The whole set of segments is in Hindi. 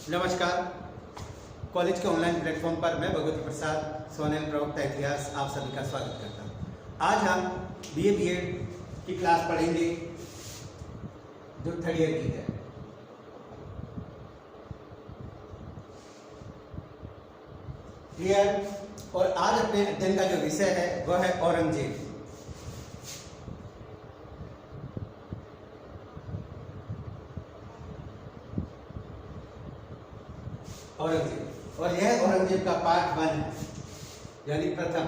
नमस्कार। कॉलेज के ऑनलाइन प्लेटफॉर्म पर मैं भगवती प्रसाद सोनेल प्रवक्ता इतिहास आप सभी का स्वागत करता हूँ। आज हम बीए बीएड की क्लास पढ़ेंगे जो थर्ड ईयर की है। क्लियर? और आज अपने अध्ययन का जो विषय है वह है औरंगजेब। औरंगजेब, और यह औरंगजेब का पार्ट 1 है, यानी प्रथम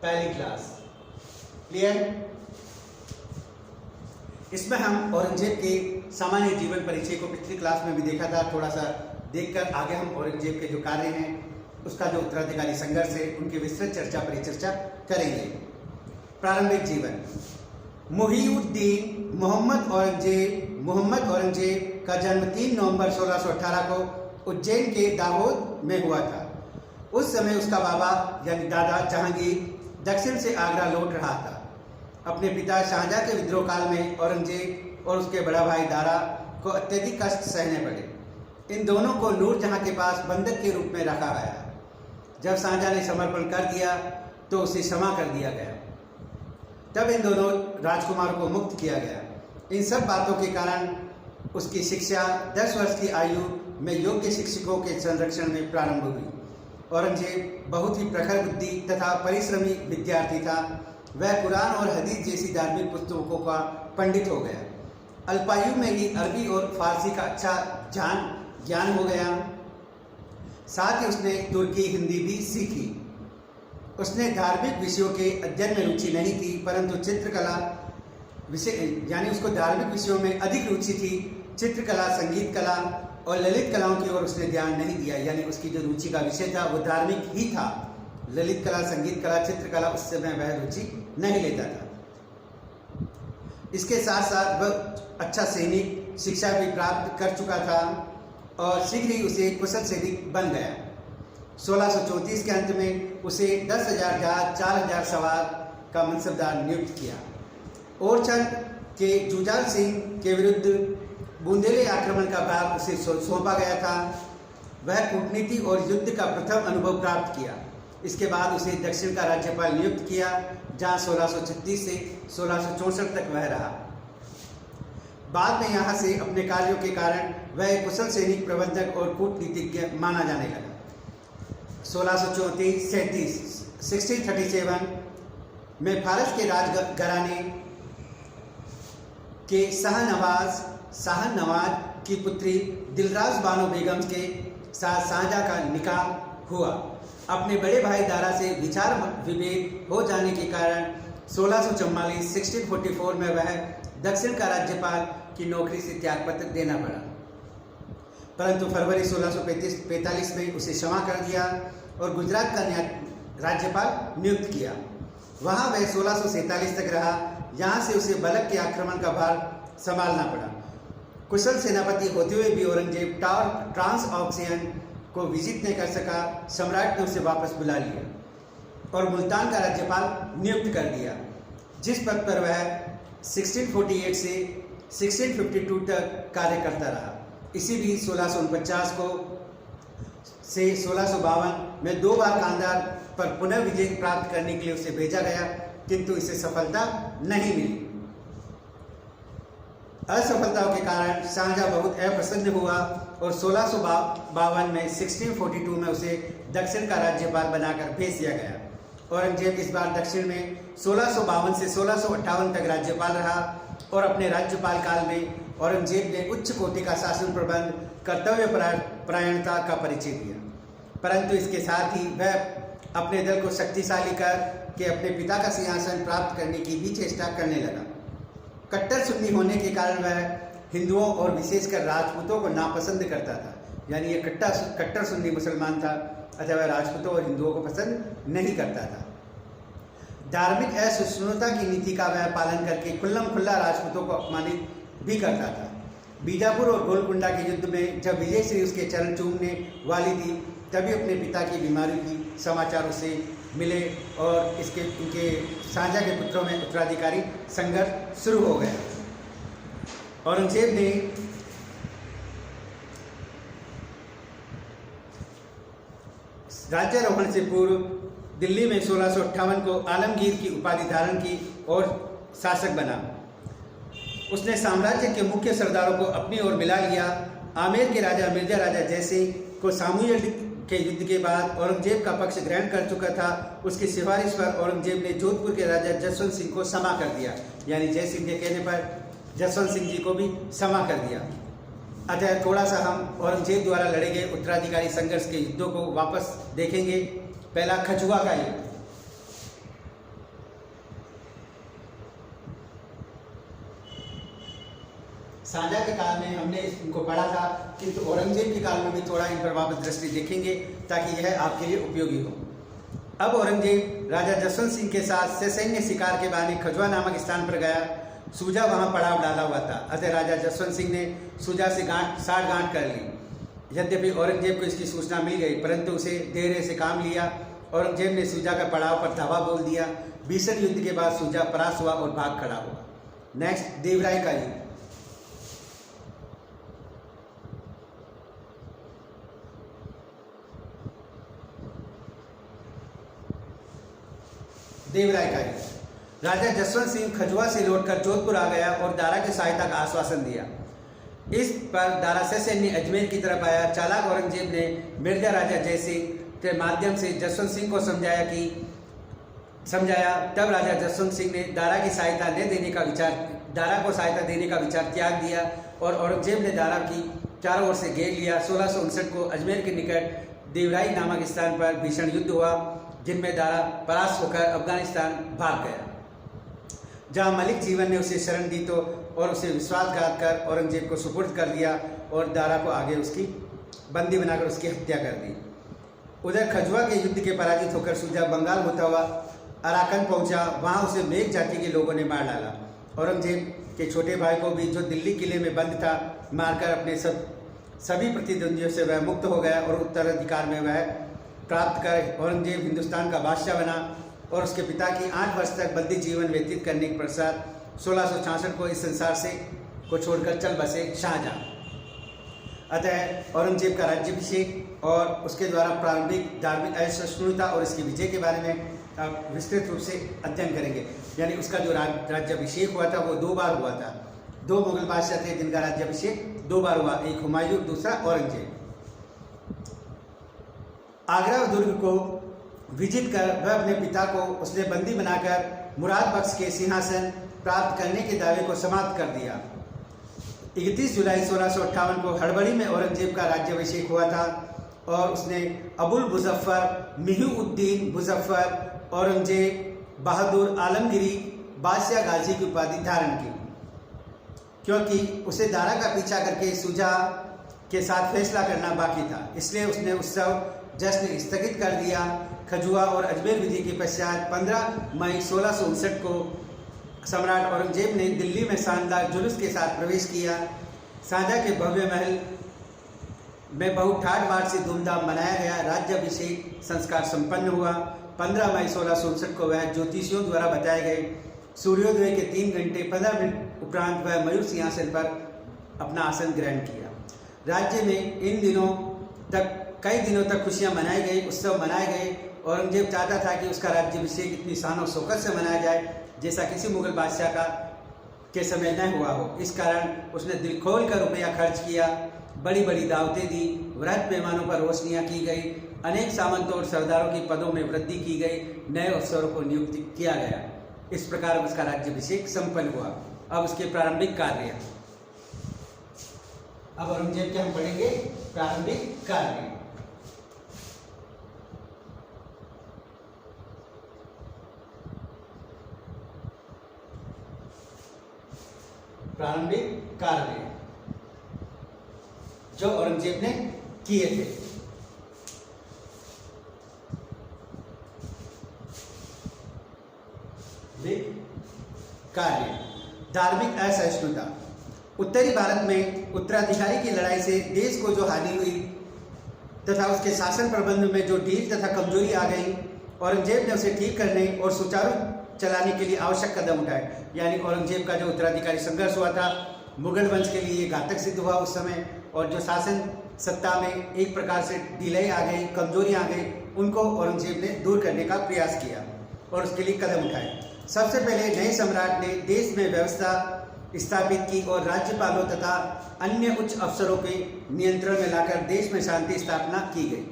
पहली क्लास। क्लियर? इसमें हम औरंगजेब के सामान्य जीवन परिचय को पिछली क्लास में भी देखा था। थोड़ा सा देखकर आगे हम औरंगजेब के जो कार्य हैं, उसका जो उत्तराधिकारी संघर्ष है, उनकी विस्तृत चर्चा परिचर्चा करेंगे। प्रारंभिक जीवन। मुहीउद्दीन मोहम्मद औरंगजेब का जन्म 3 नवंबर 1618 को उज्जैन के दाहोद में हुआ था। उस समय उसका बाबा यानी दादा जहांगीर दक्षिण से आगरा लौट रहा था। अपने पिता शाहजहां के विद्रोह काल में औरंगजेब और उसके बड़ा भाई दारा को अत्यधिक कष्ट सहने पड़े। इन दोनों को नूरजहां के पास बंधक के रूप में रखा गया। जब शाहजहां ने समर्पण कर दिया तो उसे क्षमा कर दिया गया। तब इन दोनों राजकुमारों को मुक्त किया गया। इन सब बातों के कारण उसकी शिक्षा 10 वर्ष की आयु में योग्य शिक्षकों के संरक्षण में प्रारंभ हुई। औरंगजेब बहुत ही प्रखर बुद्धि तथा परिश्रमी विद्यार्थी था। वह कुरान और हदीस जैसी धार्मिक पुस्तकों का पंडित हो गया। अल्पायु में ही अरबी और फारसी का अच्छा ज्ञान हो गया। साथ ही उसने तुर्की हिंदी भी सीखी। उसने धार्मिक विषयों के अध्ययन में रुचि नहीं थी, परंतु चित्रकला विषय यानी उसको धार्मिक विषयों में अधिक रुचि थी। चित्रकला, संगीत कला और ललित कलाओं की ओर उसने ध्यान नहीं दिया। यानी उसकी जो रुचि का विषय था वो धार्मिक ही था। ललित कला, संगीत कला, चित्रकला, उस समय वह रुचि नहीं लेता था। इसके साथ साथ वह अच्छा सैनिक शिक्षा भी प्राप्त कर चुका था और शीघ्र ही उसे कुशल सैनिक बन गया। 1634 के अंत में उसे 10,000 जहाज, 4,000 सवार का मनसबदार नियुक्त किया। ओरछल के जुझार सिंह के विरुद्ध बुंदेली आक्रमण का भार उसे सौंपा गया था। वह कूटनीति और युद्ध का प्रथम अनुभव प्राप्त किया। इसके बाद उसे दक्षिण का राज्यपाल नियुक्त किया, जहां 1636 से 1664 तक वह रहा। बाद में यहाँ से अपने कार्यों के कारण वह एक कुशल सैनिक, प्रबंधक और कूटनीतिज्ञ माना जाने लगा। 1637 में फारस के राजघराने के शाहनवाज की पुत्री दिलराज बानो बेगम के साथ शाहजहां का निकाह हुआ। अपने बड़े भाई दारा से विचार विभेद हो जाने के कारण 1644 में वह दक्षिण का राज्यपाल की नौकरी से त्यागपत्र देना पड़ा, परंतु फरवरी 1645 में उसे क्षमा कर दिया और गुजरात का राज्यपाल नियुक्त किया। वहां वह 1647 तक रहा। यहाँ से उसे बलक के आक्रमण का भार संभालना पड़ा। कुशल सेनापति होते हुए भी औरंगजेब ट्रांस ऑक्सियन को विजिट नहीं कर सका। सम्राट ने उसे वापस बुला लिया और मुल्तान का राज्यपाल नियुक्त कर दिया, जिस पद पर वह 1648 से 1652 तक कार्य करता रहा। इसी बीच 1649 को से 1652 में 2 बार कांधार पर पुनः विजय प्राप्त करने के लिए उसे भेजा गया, किंतु इसे सफलता नहीं मिली। असफलताओं के कारण शाहजहां बहुत अप्रसन्न हुआ और 1652 में 1642 में उसे दक्षिण का राज्यपाल बनाकर भेज दिया गया। औरंगजेब इस बार दक्षिण में 1652 से 1658 तक राज्यपाल रहा और अपने राज्यपाल काल में औरंगजेब ने उच्च कोटि का शासन प्रबंध, कर्तव्य परायणता का परिचय दिया। परंतु इसके साथ ही वह अपने दल को शक्तिशाली कर के अपने पिता का सिंहासन प्राप्त करने की भी चेष्टा करने लगा। कट्टर सुन्नी होने के कारण वह हिंदुओं और विशेषकर राजपूतों को नापसंद करता था। यानी ये कट्टर सुन्नी मुसलमान था, अथवा राजपूतों और हिंदुओं को पसंद नहीं करता था। धार्मिक असहिष्णुता की नीति का वह पालन करके खुल्लम खुल्ला राजपूतों को अपमानित भी करता था। बीजापुर और गोलकुंडा के युद्ध में जब विजयश्री उसके चरण चूमने वाली थी, तभी अपने पिता की बीमारी की समाचार उसे मिले और इनके शाहजहां के पुत्रों में उत्तराधिकारी संघर्ष शुरू हो गया। औरंगजेब ने राज्यारोहण से पूर्व दिल्ली में 1658 को आलमगीर की उपाधि धारण की और शासक बना। उसने साम्राज्य के मुख्य सरदारों को अपनी ओर मिला लिया। आमेर के राजा मिर्जा राजा जयसिंह को सामूहिक के युद्ध के बाद औरंगजेब का पक्ष ग्रहण कर चुका था। उसकी सिफारिश पर औरंगजेब ने जोधपुर के राजा जसवंत सिंह को क्षमा कर दिया, यानी जय सिंह के कहने पर जसवंत सिंह जी को भी क्षमा कर दिया। अतः थोड़ा सा हम औरंगजेब द्वारा लड़े गए उत्तराधिकारी संघर्ष के युद्धों को वापस देखेंगे। पहला खजुआ का युद्ध। साझा के काल में हमने इनको पढ़ा था, किंतु औरंगजेब के काल में भी थोड़ा इन पर वापस दृष्टि देखेंगे ताकि यह आपके लिए उपयोगी हो। अब औरंगजेब राजा जसवंत सिंह के साथ ससैन्य शिकार के बहाने खजुआ नामक स्थान पर गया। सूजा वहां पड़ाव डाला हुआ था, अतः राजा जसवंत सिंह ने सूजा से साठ-गांठ कर ली। यद्यपि औरंगजेब को इसकी सूचना मिल गई, परंतु उसे धैर्य से काम लिया। औरंगजेब ने सूजा का पड़ाव पर धावा बोल दिया। भीषण युद्ध के बाद सूजा परास्त हुआ और भाग खड़ा हुआ। नेक्स्ट, देवराय का युद्ध। देवराय का युद्ध। राजा जसवंत सिंह खजुआ से लौटकर जोधपुर आ गया और दारा की सहायता का आश्वासन दिया। इस पर दारा ससैन्य अजमेर की तरफ आया। चालाक औरंगजेब ने मिर्जा राजा जयसिंह के माध्यम से जसवंत सिंह को समझाया। तब राजा जसवंत सिंह ने दारा को सहायता देने का विचार त्याग दिया और औरंगजेब ने दारा की चारों ओर से घेर लिया। 1659 को अजमेर के निकट देवराई नामक स्थान पर भीषण युद्ध हुआ, जिनमें दारा परास्त होकर अफगानिस्तान भाग गया। जहां मलिक जीवन ने उसे शरण दी तो और उसे विश्वासघात कर औरंगजेब को सुपुर्द कर दिया और दारा को आगे उसकी बंदी बनाकर उसकी हत्या कर दी। उधर खजुआ के युद्ध के पराजित होकर सूजा बंगाल होता हुआ अराकन पहुंचा। वहां उसे मेघ जाति के लोगों ने मार डाला। औरंगजेब के छोटे भाई को भी, जो दिल्ली किले में बंद था, मारकर अपने सभी प्रतिद्वंदियों से वह मुक्त हो गया और उत्तराधिकार में वह प्राप्त कर औरंगजेब हिंदुस्तान का बादशाह बना और उसके पिता की 8 वर्ष तक बंदी जीवन व्यतीत करने के पश्चात 1666 को इस संसार को छोड़कर चल बसे शाहजहां। अतः औरंगजेब का राज्याभिषेक और उसके द्वारा प्रारंभिक धार्मिक असहिष्णुता और इसके विजय के बारे में विस्तृत रूप से अध्ययन करेंगे। यानी उसका जो राज्याभिषेक हुआ था वो 2 बार हुआ था। 2 मुगल बादशाह थे जिनका राज्याभिषेक 2 बार हुआ, एक हुमायूं, दूसरा औरंगजेब। आगरा दुर्ग को विजित कर वह अपने पिता को उसने बंदी बनाकर मुराद बख्श के सिंहासन प्राप्त करने के दावे को समाप्त कर दिया। 31 जुलाई 1658 को हड़बड़ी में औरंगजेब का राज्याभिषेक हुआ था और उसने अबुल मुजफ्फर, मिहीउद्दीन मुजफ्फर, औरंगजेब बहादुर आलमगिरी बादशाह गाजी की उपाधि धारण की, क्योंकि उसे दारा का पीछा करके सूजा के साथ फैसला करना बाकी था। इसलिए उसने उत्सव जश्न स्थगित कर दिया। खजुआ और अजमेर विजय के पश्चात 15 मई 1659 को सम्राट औरंगजेब ने दिल्ली में शानदार जुलूस के साथ प्रवेश किया। साझा के भव्य महल में बहुत ठाठ बाट से धूमधाम मनाया गया। राज्याभिषेक संस्कार संपन्न हुआ। 15 मई 1659 को वह ज्योतिषियों द्वारा बताए गए सूर्योदय के 3 घंटे 15 मिनट उपरांत वह मयूर सिंहासन पर अपना आसन ग्रहण किया। राज्य में इन दिनों तक कई दिनों तक खुशियां मनाई गई, उत्सव मनाए गए। औरंगजेब चाहता था कि उसका राज्याभिषेक इतनी शान और शौकत से मनाया जाए जैसा किसी मुगल बादशाह के समय न हुआ हो। इस कारण उसने दिल खोल कर रुपया खर्च किया, बड़ी बड़ी दावतें दी, वृहद पैमानों पर रोशनियां की गई, अनेक सामंतों और सरदारों की पदों में वृद्धि की गई, नए अफसरों को नियुक्त किया गया। इस प्रकार उसका राज्याभिषेक संपन्न हुआ। अब उसके प्रारंभिक कार्य, अब औरंगजेब के हम पढ़ेंगे प्रारंभिक कार्य। प्रारंभिक कार्य जो औरंगजेब ने किए थे। कार्य, धार्मिक असहिष्णुता। उत्तरी भारत में उत्तराधिकारी की लड़ाई से देश को जो हानि हुई तथा उसके शासन प्रबंध में जो ढील तथा कमजोरी आ गई, औरंगजेब ने उसे ठीक करने और सुचारू चलाने के लिए आवश्यक कदम उठाए। यानी औरंगजेब का जो उत्तराधिकारी संघर्ष हुआ था मुगल वंश के लिए घातक सिद्ध हुआ उस समय, और जो शासन सत्ता में एक प्रकार से ढिलाई आ गई, कमजोरी आ गई, उनको औरंगजेब ने दूर करने का प्रयास किया और उसके लिए कदम उठाए। सबसे पहले नए सम्राट ने देश में व्यवस्था स्थापित की और राज्यपालों तथा अन्य उच्च अफसरों के नियंत्रण में लाकर देश में शांति स्थापना की गई,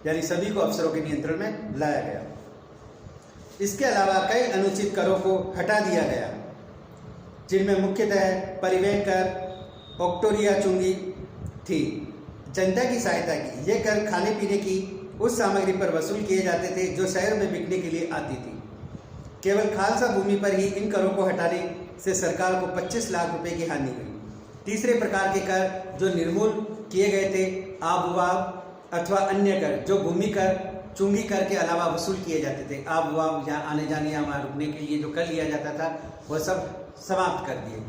यानी सभी को अफसरों के नियंत्रण में लाया गया। इसके अलावा कई अनुचित करों को हटा दिया गया, जिनमें मुख्यतः परिवहन कर, ऑक्टोरिया चुंगी थी। जनता की सहायता की। ये कर खाने पीने की उस सामग्री पर वसूल किए जाते थे जो शहर में बिकने के लिए आती थी। केवल खालसा भूमि पर ही इन करों को हटाने से सरकार को 25 लाख रुपए की हानि हुई। तीसरे प्रकार के कर जो निर्मूल किए गए थे, आबवाब अथवा अन्य कर जो भूमि कर, चुंगी कर के अलावा वसूल किए जाते थे। आबवाब यहाँ आने जाने या वहाँ रुकने के लिए जो कर लिया जाता था वह सब समाप्त कर दिए।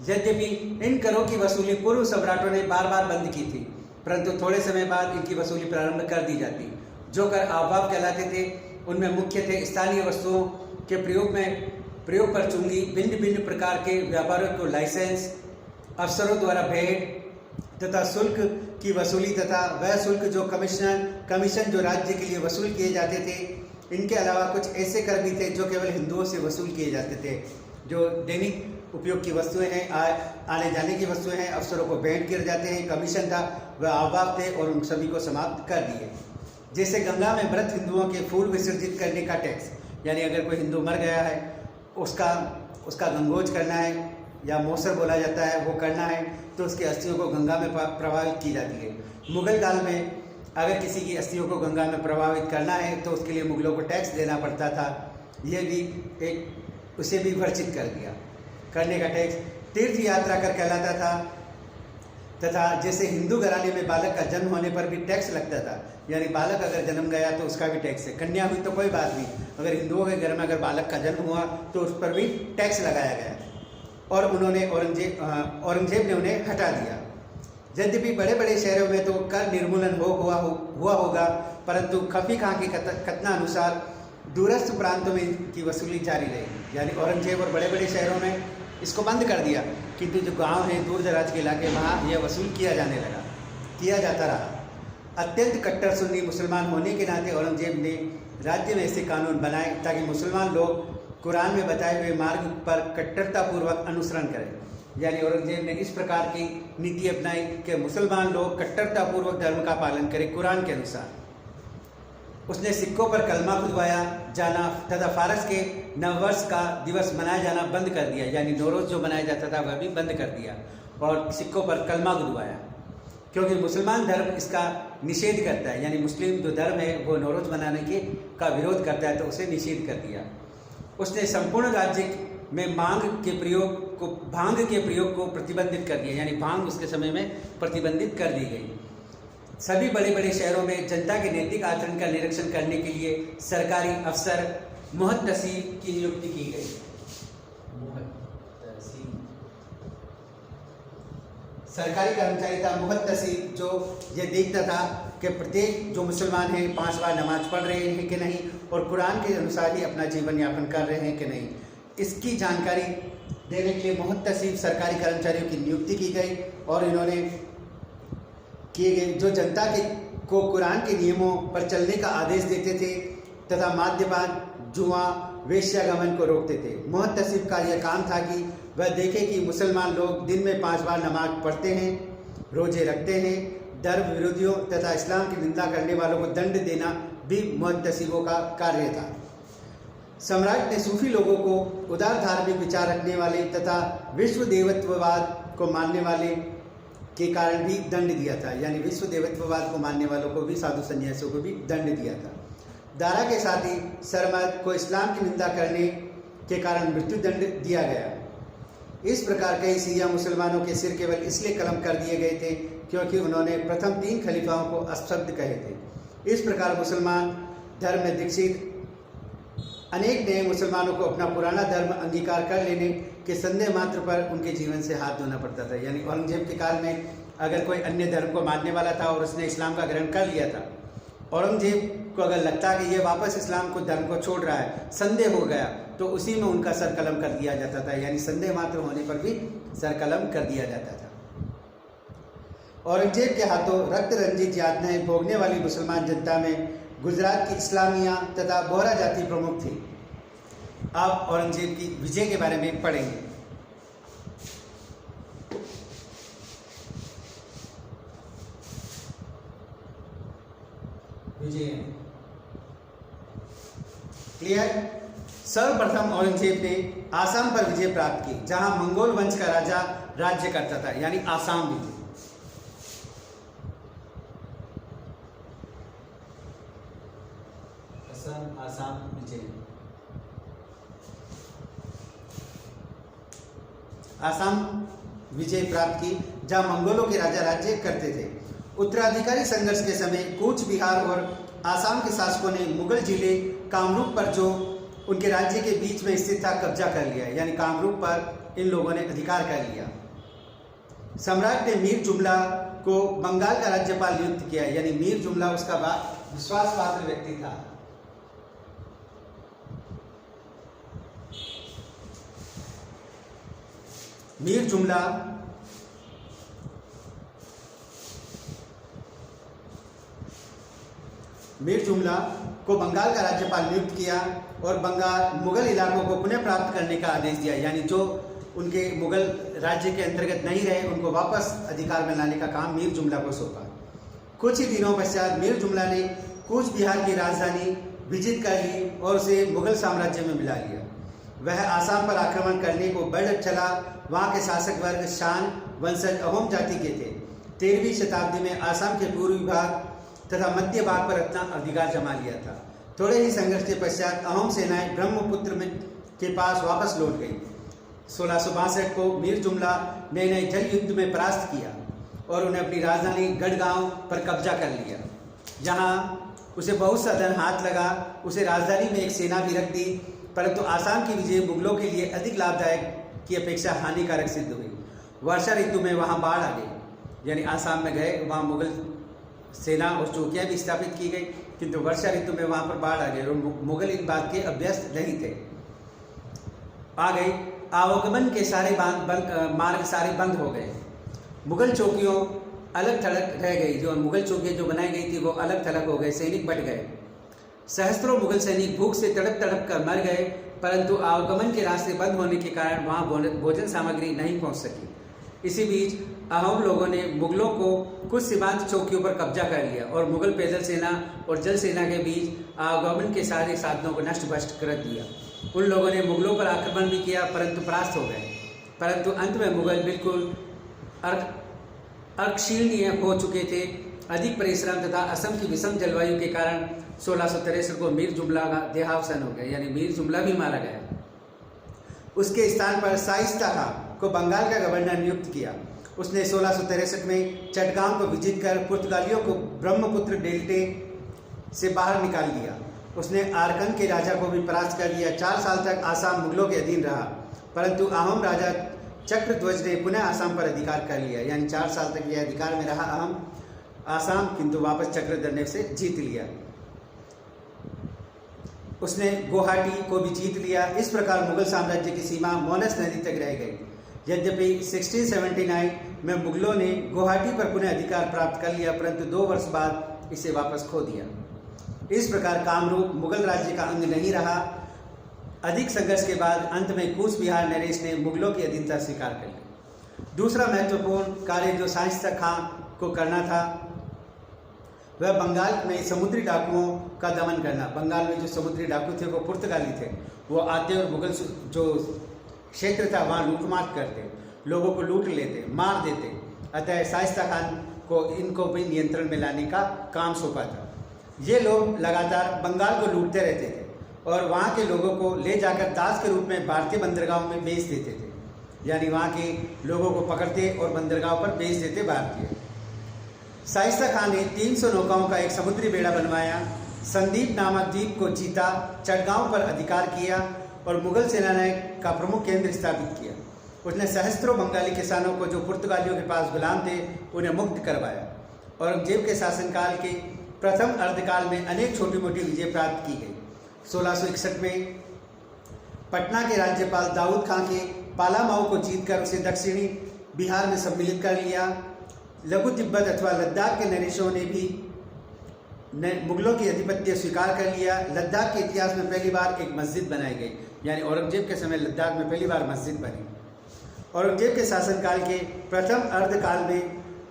यद्यपि इन करों की वसूली पूर्व सम्राटों ने बार बार बंद की थी, परंतु थोड़े समय बाद इनकी वसूली प्रारंभ कर दी जाती। जो कर आबवाब कहलाते थे उनमें मुख्य थे स्थानीय वस्तुओं के प्रयोग पर चुंगी, भिन्न भिन्न प्रकार के व्यापारों को लाइसेंस, अफसरों द्वारा भेंट तथा शुल्क की वसूली तथा वह शुल्क जो कमीशन जो राज्य के लिए वसूल किए जाते थे। इनके अलावा कुछ ऐसे कर भी थे जो केवल हिंदुओं से वसूल किए जाते थे, जो दैनिक उपयोग की वस्तुएं हैं, आने जाने की वस्तुएं हैं, अफसरों को भेंट किए जाते हैं, कमीशन था, वह आवाब थे और उन सभी को समाप्त कर दिए। जैसे गंगा में मृत हिंदुओं के फूल विसर्जित करने का टैक्स, यानी अगर कोई हिंदू मर गया है उसका गंगोज करना है या मोसर बोला जाता है वो करना है, तो उसकी अस्थियों को गंगा में प्रवाहित की जाती है। मुगल काल में अगर किसी की अस्थियों को गंगा में प्रवाहित करना है तो उसके लिए मुगलों को टैक्स देना पड़ता था। यह भी उसे भी वर्जित कर दिया करने का टैक्स। तीर्थ यात्रा कर कहलाता था तथा जैसे हिंदू घराने में बालक का जन्म होने पर भी टैक्स लगता था, यानी बालक अगर जन्म गया तो उसका भी टैक्स है। कन्या हुई तो कोई बात नहीं, अगर हिंदुओं के घर में अगर बालक का जन्म हुआ तो उस पर भी टैक्स लगाया गया और उन्होंने औरंगजेब ने उन्हें हटा दिया। यद्यपि बड़े बड़े शहरों में तो कर निर्मूलन हुआ होगा, परंतु खफी खां की कथनानुसार दूरस्थ प्रांतों में इनकी वसूली जारी रही, यानी औरंगजेब और बड़े बड़े शहरों में इसको बंद कर दिया, किंतु जो गांव हैं, दूर दराज के इलाके, वहाँ यह वसूल किया जाता रहा। अत्यंत कट्टर सुन्नी मुसलमान होने के नाते औरंगजेब ने राज्य में ऐसे कानून बनाए ताकि मुसलमान लोग कुरान में बताए हुए मार्ग पर कट्टरतापूर्वक अनुसरण करें। यानी औरंगजेब ने इस प्रकार की नीति अपनाई कि मुसलमान लोग कट्टरतापूर्वक धर्म का पालन करें कुरान के अनुसार। उसने सिक्कों पर कलमा खुदवाया जाना तथा फारस के नववर्ष का दिवस मनाया जाना बंद कर दिया, यानी नौरोज जो मनाया जाता था वह भी बंद कर दिया और सिक्कों पर कलमा खुदवाया, क्योंकि मुसलमान धर्म इसका निषेध करता है। यानी मुस्लिम जो धर्म है वो नौरोज मनाने का विरोध करता है, तो उसे निषेध कर दिया। उसने संपूर्ण राज्य में भांग के प्रयोग को प्रतिबंधित कर दिया, यानी भांग उसके समय में प्रतिबंधित कर दी गई। सभी बड़े बड़े शहरों में जनता के नैतिक आचरण का निरीक्षण करने के लिए सरकारी अफसर मुहत्तसीब की नियुक्ति की गई। सरकारी कर्मचारी था मुहत्तसीब, जो ये देखता था कि प्रत्येक जो मुसलमान हैं 5 बार नमाज पढ़ रहे हैं कि नहीं और कुरान के अनुसार ही अपना जीवन यापन कर रहे हैं कि नहीं, इसकी जानकारी देने के लिए मुहत्तसीब सरकारी कर्मचारियों की नियुक्ति की गई और इन्होंने किए गए जो जनता को कुरान के नियमों पर चलने का आदेश देते थे तथा मद्यपान, जुआ, वेश्यागमन को रोकते थे। मुहत्तसीब का यह काम था कि वह देखे कि मुसलमान लोग दिन में 5 बार नमाज पढ़ते हैं, रोजे रखते हैं। धर्म विरोधियों तथा इस्लाम की निंदा करने वालों को दंड देना भी मुहत्तसीबों का कार्य था। सम्राट ने सूफी लोगों को, उदार धार्मिक विचार रखने वाले तथा विश्व देवत्ववाद को मानने वाले के कारण भी दंड दिया था, यानी विश्व देवत्ववाद को मानने वालों को भी, साधु संन्यासियों को भी दंड दिया था। दारा के साथ ही सरमद को इस्लाम की निंदा करने के कारण मृत्यु दंड दिया गया। इस प्रकार कई शिया मुसलमानों के सिर केवल इसलिए कलम कर दिए गए थे क्योंकि उन्होंने प्रथम 3 खलीफाओं को अपशब्द कहे थे। इस प्रकार मुसलमान धर्म में दीक्षित अनेक नए मुसलमानों को अपना पुराना धर्म अंगीकार कर लेने के संदेह मात्र पर उनके जीवन से हाथ धोना पड़ता था। यानी औरंगजेब के काल में अगर कोई अन्य धर्म को मानने वाला था और उसने इस्लाम का ग्रहण कर लिया था, औरंगजेब को अगर लगता कि ये वापस इस्लाम को धर्म को छोड़ रहा है, संदेह हो गया, तो उसी में उनका सर कलम कर दिया जाता था। यानी संदेह मात्र होने पर भी सर कलम कर दिया जाता था। औरंगजेब के हाथों रक्त रंजित यातनाएं भोगने वाली मुसलमान जनता में गुजरात की इस्लामिया तथा बोहरा जाति प्रमुख थी। आप औरंगजेब की विजय के बारे में पढ़ेंगे। विजय क्लियर। सर्वप्रथम औरंगजेब ने आसाम पर विजय प्राप्त की, जहां मंगोल वंश का राजा राज्य करता था, यानी आसाम विजय। आसाम विजय, आसाम विजय प्राप्त की, जहां मंगोलों के राजा राज्य करते थे। उत्तराधिकारी संघर्ष के समय कूच बिहार और आसाम के शासकों ने मुगल जिले कामरूप पर, जो उनके राज्य के बीच में स्थित था, कब्जा कर लिया, यानी कामरूप पर इन लोगों ने अधिकार कर लिया। सम्राट ने मीर जुमला को बंगाल का राज्यपाल नियुक्त किया, यानी मीर जुमला उसका विश्वास पात्र व्यक्ति था। मीर जुमला को बंगाल का राज्यपाल नियुक्त किया और बंगाल मुगल इलाकों को पुनः प्राप्त करने का आदेश दिया, यानी जो उनके मुगल राज्य के अंतर्गत नहीं रहे उनको वापस अधिकार में लाने का काम मीर जुमला को सौंपा। कुछ ही दिनों पश्चात मीर जुमला ने कूच बिहार की राजधानी विजित कर ली और उसे मुगल साम्राज्य में मिला लिया। वह आसाम पर आक्रमण करने को बढ़ चला। वहाँ के शासक वर्ग शान वंशज अहोम जाति के थे। 13वीं शताब्दी में आसाम के पूर्वी भाग तथा मध्य भाग पर अपना अधिकार जमा लिया था। थोड़े ही संघर्ष के पश्चात अहोम सेनाएं ब्रह्मपुत्र के पास वापस लौट गई। 1662 को मीर जुमला ने जल युद्ध में परास्त किया और उन्हें अपनी राजधानी गढ़गांव पर कब्जा कर लिया, जहां उसे बहुत सा धन हाथ लगा। उसे राजधानी में एक सेना भी रख दी, परंतु आसाम की विजय मुगलों के लिए अधिक लाभदायक की अपेक्षा हानिकारक सिद्ध हुई। वर्षा ऋतु में वहां बाढ़ आ गई, यानी आसाम में गए, वहां मुगल सेना और चौकियां भी स्थापित की गई, किंतु वर्षा ऋतु में वहां पर बाढ़ आ गई और मुगल इन बात के अभ्यस्त नहीं थे। आ गई, आवागमन के सारे मार्ग सारे बंद हो गए। मुगल चौकियों अलग थलग रह गई, जो मुगल चौकियां जो बनाई गई थी वो अलग थलग हो गए, सैनिक बट गए। सहस्त्रों मुगल सैनिक भूख से तड़प तड़प कर मर गए, परंतु आवागमन के रास्ते बंद होने के कारण वहां भोजन सामग्री नहीं पहुंच सकी। इसी बीच अहोम लोगों ने मुगलों को कुछ सीमांत चौकियों पर कब्जा कर लिया और मुगल पैदल सेना और जल सेना के बीच आवागमन के सारे साधनों को नष्ट भ्रष्ट कर दिया। उन लोगों ने मुगलों पर आक्रमण भी किया, परंतु परास्त हो गए। परंतु अंत में मुगल बिल्कुल अर्कशीलनीय हो चुके थे। अधिक परिश्रम तथा असम की विषम जलवायु के कारण 1663 को मीर जुमला का देहावसान हो गया, यानी मीर जुमला भी मारा गया। उसके स्थान पर शाइस्ता खां को बंगाल का गवर्नर नियुक्त किया। उसने 1663 में चटगांव को विजित कर पुर्तगालियों को ब्रह्मपुत्र डेल्टे से बाहर निकाल दिया। उसने आरकन के राजा को भी परास्त कर दिया। 4 साल तक आसाम मुगलों के अधीन रहा, परंतु अहोम राजा चक्रध्वज ने पुनः आसाम पर अधिकार कर लिया, यानी 4 साल तक यह अधिकार में रहा अहोम आसाम, किंतु वापस चक्रधर ने उसे जीत लिया। उसने गुवाहाटी को भी जीत लिया। इस प्रकार मुगल साम्राज्य की सीमा मोनस नदी तक रह गई। यद्यपि 1679 में मुगलों ने गुवाहाटी पर पुनः अधिकार प्राप्त कर लिया, परंतु 2 वर्ष बाद इसे वापस खो दिया। इस प्रकार कामरूप मुगल राज्य का अंग नहीं रहा। अधिक संघर्ष के बाद अंत में कूच बिहार नरेश ने मुगलों की अधीनता स्वीकार कर ली। दूसरा महत्वपूर्ण कार्य जो शाइस्ता खां को करना था वह बंगाल में समुद्री डाकुओं का दमन करना। बंगाल में जो समुद्री डाकू थे वो पुर्तगाली थे, वो आते और मुगल जो क्षेत्र था वहाँ लूटमार करते, लोगों को लूट लेते, मार देते। अतः शाइस्ता खान को इनको भी नियंत्रण में लाने का काम सौंपा था। ये लोग लगातार बंगाल को लूटते रहते थे और वहाँ के लोगों को ले जाकर दास के रूप में भारतीय बंदरगाहों में बेच देते थे, यानी वहाँ के लोगों को पकड़ते और बंदरगाहों पर बेच देते भारतीय। शाइस्ता खान ने 300 नौकाओं का एक समुद्री बेड़ा बनवाया, संदीप नामक द्वीप को जीता, चटगांव पर अधिकार किया और मुगल सेनानायक का प्रमुख केंद्र स्थापित किया। उसने सहस्त्रों बंगाली किसानों को जो पुर्तगालियों के पास गुलाम थे उन्हें मुक्त करवाया। औरंगजेब के शासनकाल के प्रथम अर्धकाल में अनेक छोटी मोटी विजय प्राप्त की गई। 1661 में पटना के राज्यपाल दाऊद खां के पालामाऊ को जीतकर उसे दक्षिणी बिहार में सम्मिलित कर लिया। लघु तिब्बत अथवा लद्दाख के नरेशों ने भी मुगलों की आधिपत्य स्वीकार कर लिया। लद्दाख के इतिहास में पहली बार एक मस्जिद बनाई गई, यानी औरंगजेब के समय लद्दाख में पहली बार मस्जिद बनी। औरंगजेब के शासनकाल के प्रथम अर्धकाल में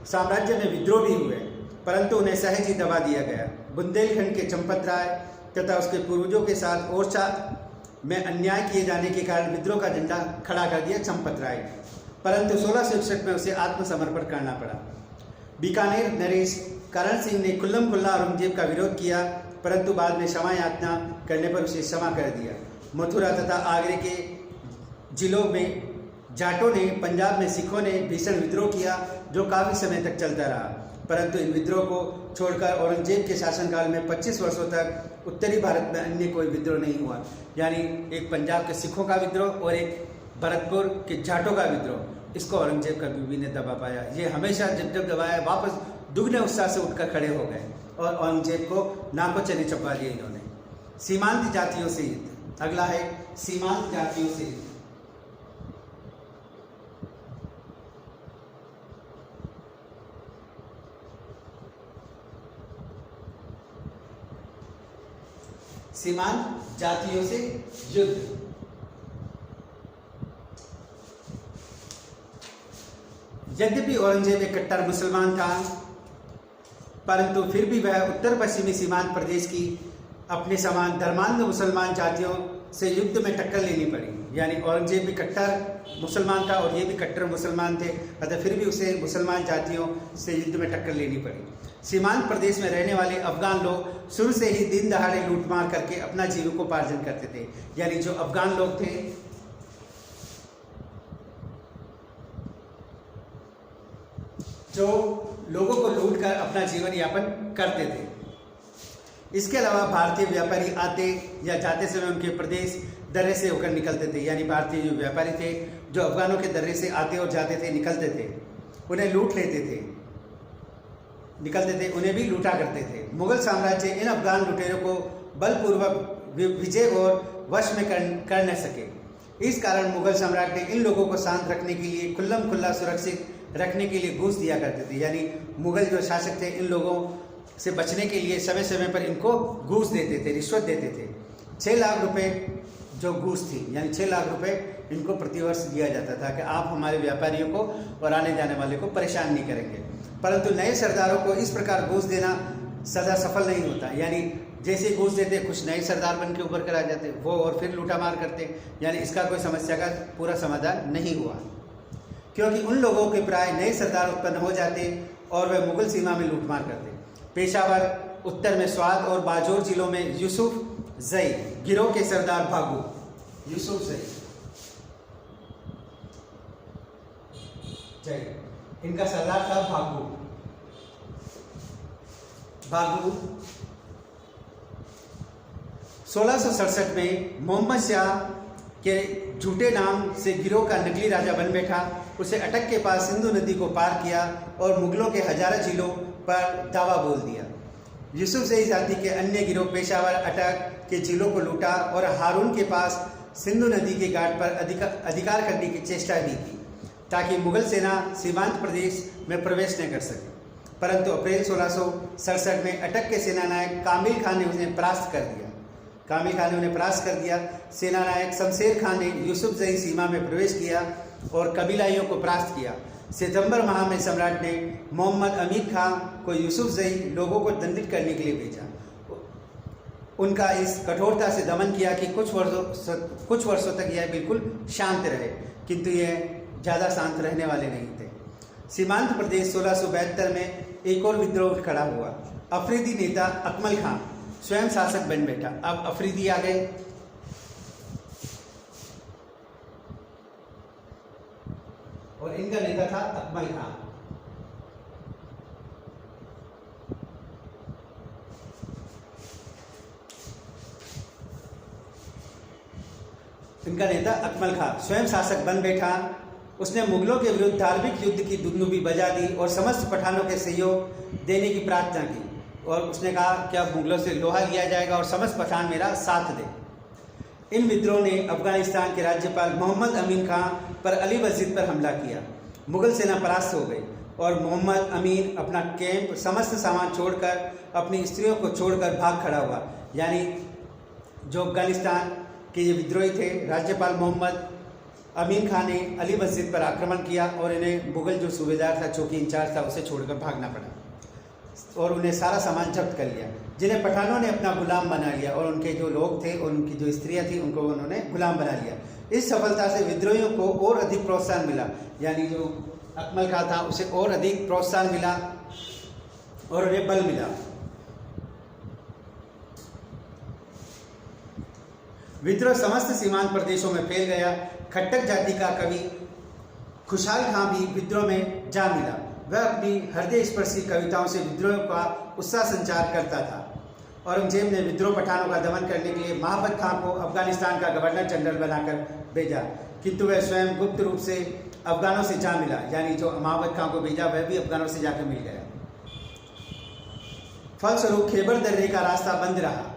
साम्राज्य में विद्रोह भी हुए, परंतु उन्हें सहज ही दबा दिया गया। बुंदेलखंड के चंपत राय तथा उसके पूर्वजों के साथ ओरछा में अन्याय किए जाने के कारण विद्रोह का झंडा खड़ा कर दिया चंपत राय, परंतु 1661 में उसे आत्मसमर्पण करना पड़ा। बीकानेर नरेश करण सिंह ने खुल्लम खुल्ला औरंगजेब का विरोध किया, परंतु बाद में क्षमा याचना करने पर उसे क्षमा कर दिया। मथुरा तथा आगरे के जिलों में जाटों ने, पंजाब में सिखों ने भीषण विद्रोह किया, जो काफ़ी समय तक चलता रहा, परंतु इन विद्रोह को छोड़कर औरंगजेब के शासनकाल में 25 वर्षों तक उत्तरी भारत में अन्य कोई विद्रोह नहीं हुआ। यानी एक पंजाब के सिखों का विद्रोह और एक भरतपुर के जाटों का विद्रोह, इसको औरंगजेब कभी ने दबा पाया। ये हमेशा जब जब दबाया वापस दुगने उत्साह से उठकर खड़े हो गए और औरंगजेब को नाको चने चपा दिए इन्होंने। सीमांत जातियों से युद्ध, अगला है सीमांत जातियों से युद्ध। सीमांत जातियों से युद्ध। यद्यपि औरंगजेब एक कट्टर मुसलमान था, परंतु फिर भी वह उत्तर पश्चिमी सीमांत प्रदेश की अपने समान धर्मांध मुसलमान जातियों से युद्ध में टक्कर लेनी पड़ी। यानी औरंगजेब भी कट्टर मुसलमान था और ये भी कट्टर मुसलमान थे, अतः फिर भी उसे मुसलमान जातियों से युद्ध में टक्कर लेनी पड़ी। सीमांत प्रदेश में रहने वाले अफगान लोग शुरू से ही दिन दहाड़े लूटमार करके अपना जीविकोपार्जन करते थे। यानी जो अफगान लोग थे, जो लोगों को लूटकर अपना जीवन यापन करते थे। इसके अलावा भारतीय व्यापारी आते या जाते समय उनके प्रदेश दर्रे से होकर निकलते थे। यानी भारतीय जो व्यापारी थे, जो अफगानों के दर्रे से आते और जाते थे, निकलते थे, उन्हें लूट लेते थे, निकलते थे, उन्हें भी लूटा करते थे। मुगल साम्राज्य इन अफगान लुटेरों को बलपूर्वक विजय और वश में कर न सके। इस कारण मुगल सम्राट ने इन लोगों को शांत रखने के लिए, खुल्लम खुल्ला सुरक्षित रखने के लिए घूस दिया करते थे। यानी मुगल जो शासक थे इन लोगों से बचने के लिए समय समय पर इनको घूस देते थे, रिश्वत देते थे। 6 लाख रुपए जो घूस थी, यानी 6 लाख रुपए इनको प्रतिवर्ष दिया जाता था कि आप हमारे व्यापारियों को और आने जाने वाले को परेशान नहीं करेंगे। परंतु नए सरदारों को इस प्रकार घूस देना सदा सफल नहीं होता। यानी जैसे घूस देते कुछ नए सरदार बन के उभर कर आ जाते, वो और फिर लूटामार करते। यानी इसका कोई समस्या का पूरा समाधान नहीं हुआ, क्योंकि उन लोगों के प्राय नए सरदार उत्पन्न हो जाते और वे मुगल सीमा में लूटमार करते। पेशावर, उत्तर में स्वात और बाजोर जिलों में यूसुफ जई गिरोह के सरदार भागू, यूसुफ जई इनका सरदार था भागू। 1667 में मोहम्मद शाह के झूठे नाम से गिरोह का नकली राजा बन बैठा। उसे अटक के पास सिंधु नदी को पार किया और मुगलों के हजारों जिलों पर दावा बोल दिया। यूसुफ जई जाति के अन्य गिरोह पेशावर, अटक के जिलों को लूटा और हारून के पास सिंधु नदी के घाट पर अधिकार करने की चेष्टा भी की, ताकि मुगल सेना सीमांत प्रदेश में प्रवेश न कर सके। परंतु अप्रैल 1667 में अटक के सेनानायक कामिल खान ने उन्हें परास्त कर दिया। सेनानायक शमशेर खान ने यूसुफ जई सीमा में प्रवेश किया और कबीलाइयों को परास्त किया। सितंबर माह में सम्राट ने मोहम्मद अमीर खान को यूसुफ जई लोगों को दंडित करने के लिए भेजा। उनका इस कठोरता से दमन किया कि कुछ वर्षों तक यह बिल्कुल शांत रहे, किंतु यह ज़्यादा शांत रहने वाले नहीं थे। सीमांत प्रदेश 1672 में एक और विद्रोह खड़ा हुआ। अफरीदी नेता अकमल खान स्वयं शासक बन बैठा। अब अफरीदी आ गए, और इनका नेता था अकमल खान। इनका नेता अकमल खान स्वयं शासक बन बैठा। उसने मुगलों के विरुद्ध धार्मिक युद्ध की दुंदुभी बजा दी और समस्त पठानों के सहयोग देने की प्रार्थना की, और उसने कहा कि अब मुगलों से लोहा लिया जाएगा और समस्त पठान मेरा साथ दे। इन विद्रोह ने अफगानिस्तान के राज्यपाल मोहम्मद अमीन खान पर अली मस्जिद पर हमला किया। मुगल सेना परास्त हो गई। और मोहम्मद अमीन अपना कैंप समस्त सामान छोड़कर अपनी स्त्रियों को छोड़कर भाग खड़ा हुआ। यानी जो अफगानिस्तान के ये विद्रोही थे, राज्यपाल मोहम्मद अमीन खान ने अली मस्जिद पर आक्रमण किया और इन्हें मुगल जो सूबेदार था, चौकी इंचार्ज था, उसे छोड़कर भागना पड़ा और उन्हें सारा सामान जब्त कर लिया, जिन्हें पठानों ने अपना गुलाम बना लिया और उनके जो लोग थे और उनकी जो स्त्रियां थी उनको उन्होंने गुलाम बना लिया। इस सफलता से विद्रोहियों को और अधिक प्रोत्साहन मिला, यानी जो अकमल खां था उसे और अधिक प्रोत्साहन मिला और उन्हें बल मिला। विद्रोह समस्त सीमांत प्रदेशों में फैल गया। खट्टक जाति का कवि खुशहाल खां भी विद्रोह में जा मिला। वह अपनी हृदय स्पर्शी कविताओं से विद्रोह का उत्साह संचार करता था। औरंगजेब ने विद्रोह पठानों का दमन करने के लिए महाबत खां को अफगानिस्तान का गवर्नर जनरल बनाकर भेजा, किंतु वह स्वयं गुप्त रूप से अफगानों से जा मिला। यानी जो महाबत खां को भेजा वह भी अफगानों से जाकर मिल गया। फलस्वरूप खैबर दर्रे का रास्ता बंद रहा।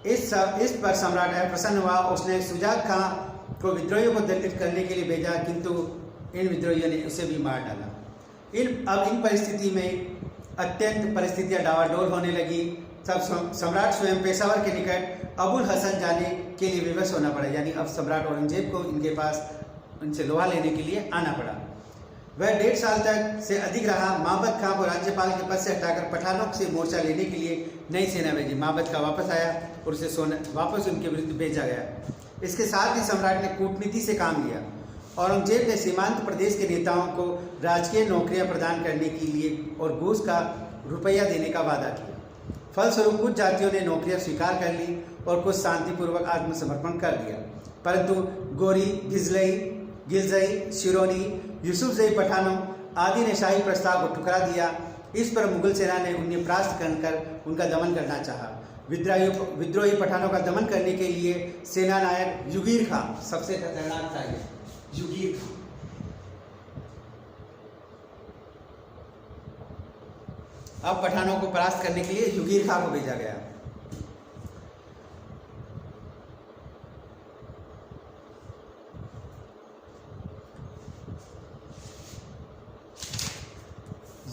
इस पर सम्राट प्रसन्न हुआ। उसने सुजात खां को विद्रोहियों को दलित करने के लिए भेजा, किंतु इन विद्रोहियों ने उसे भी मार डाला। इन परिस्थिति में अत्यंत परिस्थितियां डावाडोल होने लगी। तब सम्राट स्वयं पेशावर के निकट अबुल हसन जाने के लिए विवश होना पड़ा। यानी अब सम्राट औरंगजेब को इनके पास उनसे लोहा लेने के लिए आना पड़ा। वह 1.5 साल तक से अधिक रहा। महाबत खां को राज्यपाल के पद से हटाकर पठानों से मोर्चा लेने के लिए नई सेना भेजी। महाबत खां वापस आया और उसे वापस उनके विरुद्ध भेजा गया। इसके साथ ही सम्राट ने कूटनीति से काम लिया। औरंगजेब ने सीमांत प्रदेश के नेताओं को राजकीय नौकरियां प्रदान करने के लिए और घूस का रुपया देने का वादा किया। फलस्वरूप कुछ जातियों ने नौकरियां स्वीकार कर ली और कुछ शांतिपूर्वक आत्मसमर्पण कर दिया, परंतु गोरी, गिलजई, शिरोनी, यूसुफजई पठानों आदि ने शाही प्रस्ताव को ठुकरा दिया। इस पर मुगल सेना ने उन्हें परास्त कर उनका दमन करना चाहा। विद्रोही पठानों का दमन करने के लिए सेना नायक युगीर खां सबसे खतरनाक था। युगीर खां अब पठानों को परास्त करने के लिए युगीर खां को भेजा गया।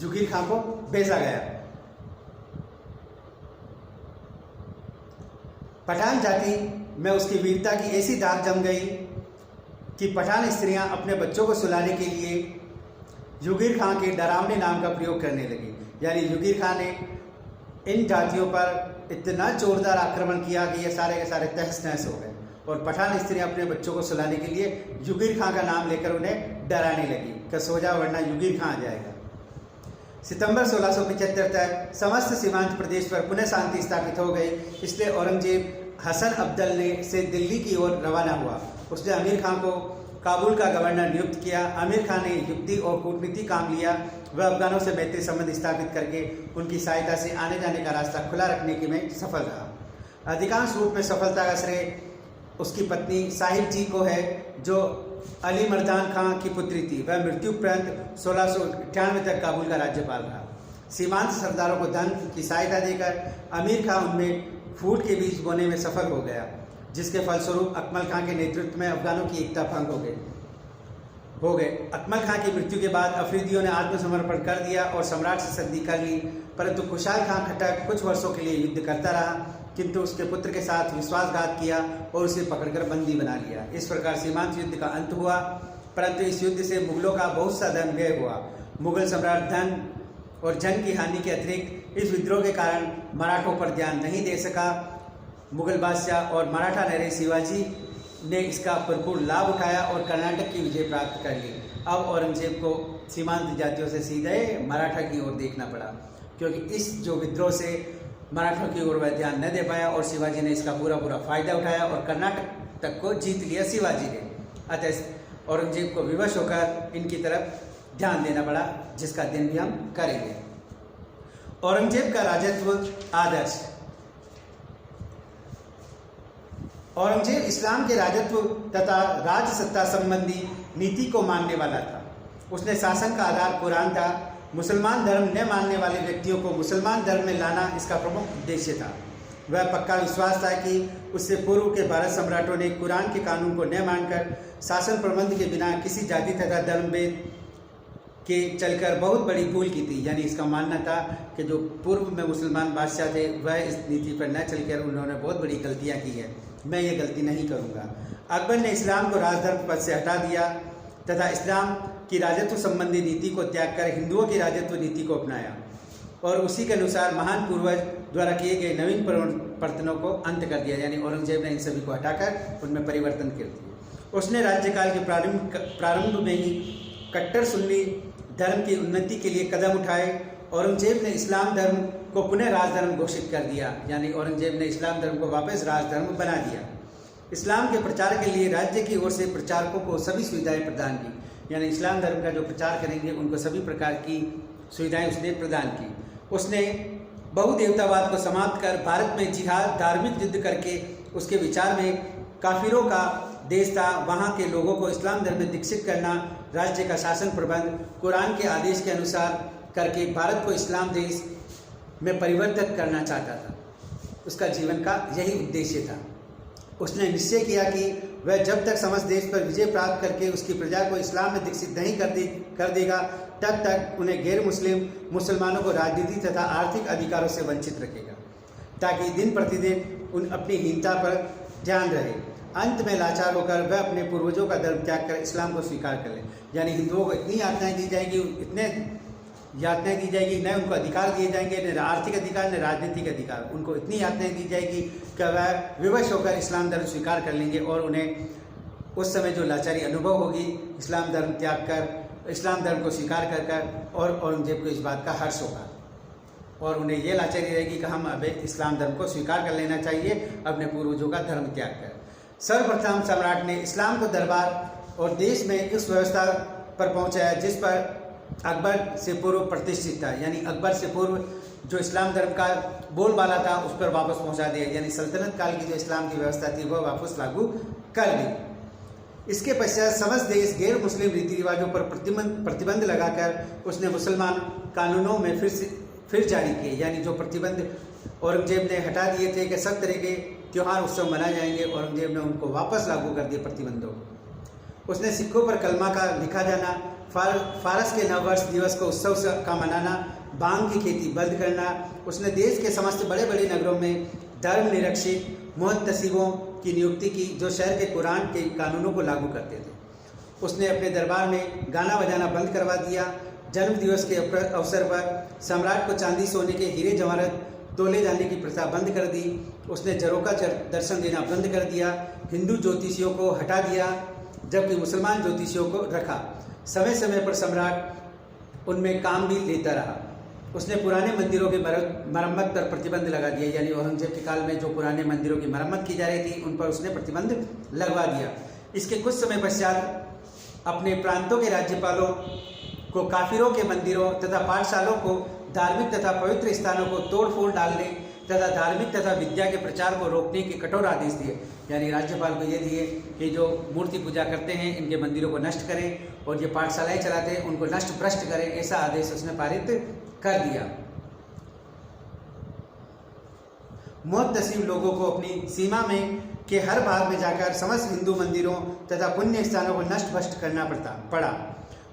युगीर खां को भेजा गया। पठान जाति में उसकी वीरता की ऐसी दाग जम गई कि पठान स्त्रियां अपने बच्चों को सुलाने के लिए युगीर खां के डरावने नाम का प्रयोग करने लगी। यानी युगीर खां ने इन जातियों पर इतना जोरदार आक्रमण किया कि ये सारे के सारे तहस नहस हो गए और पठान स्त्रियां अपने बच्चों को सुलाने के लिए युगीर खां का नाम लेकर उन्हें डराने लगी कि सो जा वरना युगीर खां आ जाएगा। सितंबर 1675 तक समस्त सीमांत प्रदेश पर पुनः शांति स्थापित हो गई। इसलिए औरंगजेब हसन अब्दल ने से दिल्ली की ओर रवाना हुआ। उसने आमिर खां को काबुल का गवर्नर नियुक्त किया। आमिर खां ने युक्ति और कूटनीति काम लिया। वह अफगानों से मैत्री संबंध स्थापित करके उनकी सहायता से आने जाने का रास्ता खुला रखने के में सफल रहा। अधिकांश रूप में सफलता का श्रेय उसकी पत्नी साहिब जी को है, जो अली मर्दान खां की पुत्री थी। वह मृत्युपरांत 1698 तक काबुल का राज्यपाल रहा। सीमांत सरदारों को धन की सहायता देकर आमिर खां उनमें फूट के बीज बोने में सफल हो गया, जिसके फलस्वरूप अकमल खां के नेतृत्व में अफगानों की एकता भंग हो गए। अकमल खां की मृत्यु के बाद अफरीदियों ने आत्मसमर्पण कर दिया और सम्राट से संधि कर ली, परंतु खुशहाल खां खट्टक कुछ वर्षों के लिए युद्ध करता रहा, किंतु उसके पुत्र के साथ विश्वासघात किया और उसे पकड़कर बंदी बना लिया। इस प्रकार सीमांत युद्ध का अंत हुआ, परंतु इस युद्ध से मुगलों का बहुत सा धन व्यय हुआ। मुगल सम्राट धन और जन की हानि के अतिरिक्त इस विद्रोह के कारण मराठों पर ध्यान नहीं दे सका। मुगल बादशाह और मराठा नरेश शिवाजी ने इसका भरपूर लाभ उठाया और कर्नाटक की विजय प्राप्त कर ली। अब औरंगजेब को सीमांत जातियों से सीधे मराठा की ओर देखना पड़ा, क्योंकि इस जो विद्रोह से मराठों की ओर वह ध्यान न दे पाया और शिवाजी ने इसका पूरा फायदा उठाया और कर्नाटक तक को जीत लिया शिवाजी ने। अतः औरंगजेब को विवश होकर इनकी तरफ ध्यान देना पड़ा, जिसका दिन भी हम करेंगे। औरंगजेब का राजत्व आदर्श। औरंगजेब इस्लाम के राजत्व तथा राज सत्ता संबंधी नीति को मानने वाला था। उसने शासन का आधार कुरान था। मुसलमान धर्म न मानने वाले व्यक्तियों को मुसलमान धर्म में लाना इसका प्रमुख उद्देश्य था। वह पक्का विश्वास था कि उससे पूर्व के भारत सम्राटों ने कुरान के कानून को न मानकर शासन प्रबंध के बिना किसी जाति तथा धर्मभेद के चलकर बहुत बड़ी भूल की थी। यानी इसका मानना था कि जो पूर्व में मुसलमान बादशाह थे वह इस नीति पर न चलकर उन्होंने बहुत बड़ी गलतियां की है, मैं ये गलती नहीं करूँगा। अकबर ने इस्लाम को राजधर्म पद से हटा दिया तथा इस्लाम की राजत्व संबंधी नीति को त्याग कर हिंदुओं की राजत्व नीति को अपनाया और उसी के अनुसार महान पूर्वज द्वारा किए गए नवीन परिवर्तनों को अंत कर दिया। यानी औरंगजेब ने इन सभी को हटाकर उनमें परिवर्तन कर दिया। उसने राज्यकाल के प्रारंभ में ही कट्टर सुन्नी धर्म की उन्नति के लिए कदम उठाए। औरंगजेब ने इस्लाम धर्म को पुनः राजधर्म घोषित कर दिया। यानी औरंगजेब ने इस्लाम धर्म को वापस राजधर्म बना दिया। इस्लाम के प्रचार के लिए राज्य की ओर से प्रचारकों को सभी सुविधाएं प्रदान की। यानी इस्लाम धर्म का जो प्रचार करेंगे उनको सभी प्रकार की सुविधाएं उसने प्रदान की। उसने बहुदेवतावाद को समाप्त कर भारत में जिहाद धार्मिक युद्ध करके उसके विचार में काफिरों का देश था, वहाँ के लोगों को इस्लाम धर्म में दीक्षित करना, राज्य का शासन प्रबंध कुरान के आदेश के अनुसार करके भारत को इस्लाम देश में परिवर्तित करना चाहता था। उसका जीवन का यही उद्देश्य था। उसने निश्चय किया कि वह जब तक समस्त देश पर विजय प्राप्त करके उसकी प्रजा को इस्लाम में दीक्षित नहीं कर देगा तब तक उन्हें गैर मुसलमानों को राजनीति तथा आर्थिक अधिकारों से वंचित रखेगा, ताकि दिन प्रतिदिन उन अपनी हीनता पर ध्यान रहे। अंत में लाचार होकर वह अपने पूर्वजों का धर्म त्याग कर इस्लाम को स्वीकार कर ले। यानी हिंदुओं को इतनी यातनाएं दी जाएगी, इतने यातनाएं दी जाएगी, न उनको अधिकार दिए जाएंगे, न आर्थिक अधिकार न राजनीतिक अधिकार, उनको इतनी यातनाएं दी जाएगी कि वह विवश होकर इस्लाम धर्म स्वीकार कर लेंगे और उन्हें उस समय जो लाचारी अनुभव होगी इस्लाम धर्म त्याग कर इस्लाम धर्म को स्वीकार कर और औरंगजेब को इस बात का हर्ष होगा और उन्हें यह लाचारी रहेगी कि हम अब इस्लाम धर्म को स्वीकार कर लेना चाहिए अपने पूर्वजों का धर्म त्याग कर। सर्वप्रथम सम्राट ने इस्लाम को दरबार और देश में उस व्यवस्था पर पहुंचाया जिस पर अकबर से पूर्व प्रतिष्ठित था। यानी अकबर से पूर्व जो इस्लाम धर्म का बोलबाला था उस पर वापस पहुंचा दिया। यानी सल्तनत काल की जो इस्लाम की व्यवस्था थी वह वापस लागू कर दी। इसके पश्चात समस्त देश गैर मुस्लिम रीति रिवाजों पर प्रतिबंध लगाकर उसने मुसलमान कानूनों में फिर जारी किए। यानी जो प्रतिबंध औरंगजेब ने हटा दिए थे कि सब तरह के त्यौहार उत्सव मनाए जाएंगे, औरंगजेब ने उनको वापस लागू कर दिए प्रतिबंधों को। उसने सिखों पर कलमा का लिखा जाना, फारस के नववर्ष दिवस को उत्सव का मनाना, भांग की खेती बंद करना। उसने देश के समस्त बड़े बड़े नगरों में धर्म निरक्षित मुहतसिबों की नियुक्ति की जो शहर के कुरान के कानूनों को लागू करते थे। उसने अपने दरबार में गाना बजाना बंद करवा दिया। जन्म दिवस के अवसर पर सम्राट को चांदी सोने के हीरे जवाहरात तोले जाने की प्रथा बंद कर दी। उसने जरों का दर्शन देना बंद कर दिया। हिंदू ज्योतिषियों को हटा दिया जबकि मुसलमान ज्योतिषियों को रखा। समय समय पर सम्राट उनमें काम भी लेता रहा। उसने पुराने मंदिरों की मरम्मत पर प्रतिबंध लगा दिया। यानी औरंगजेब के काल में जो पुराने मंदिरों की मरम्मत की जा रही थी उन पर उसने प्रतिबंध लगवा दिया। इसके कुछ समय पश्चात अपने प्रांतों के राज्यपालों को काफिरों के मंदिरों तथा पाठशालों को धार्मिक तथा पवित्र स्थानों को तोड़ फोड़ डालने तथा धार्मिक तथा विद्या के प्रचार को रोकने के कठोर आदेश दिए। यानी राज्यपाल को ये दिए कि जो मूर्ति पूजा करते हैं इनके मंदिरों को नष्ट करें और ये पाठशालाएं चलाते हैं उनको नष्ट भ्रष्ट करें, ऐसा आदेश उसने पारित कर दिया। मुहतसिब लोगों को अपनी सीमा में के हर भाग में जाकर समस्त हिंदू मंदिरों तथा पुण्य स्थानों को नष्ट भ्रष्ट करना पड़ा।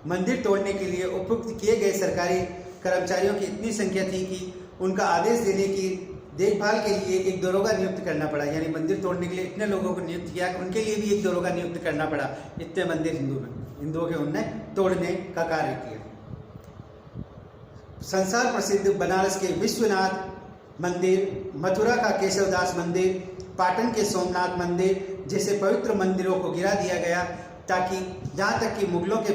मंदिर तोड़ने के लिए उपयुक्त किए गए सरकारी कर्मचारियों की इतनी संख्या थी कि उनका आदेश देने की देखभाल के लिए एक दरोगा नियुक्त करना पड़ा। यानी मंदिर तोड़ने के लिए इतने लोगों को नियुक्त किया, उनके लिए भी एक दरोगा नियुक्त करना पड़ा। इतने मंदिर हिंदुओं के उनने तोड़ने का कार्य किया। संसार प्रसिद्ध बनारस के विश्वनाथ मंदिर, मथुरा का केशवदास मंदिर, पाटन के सोमनाथ मंदिर जैसे पवित्र मंदिरों को गिरा दिया गया, ताकि जहाँ तक कि मुगलों के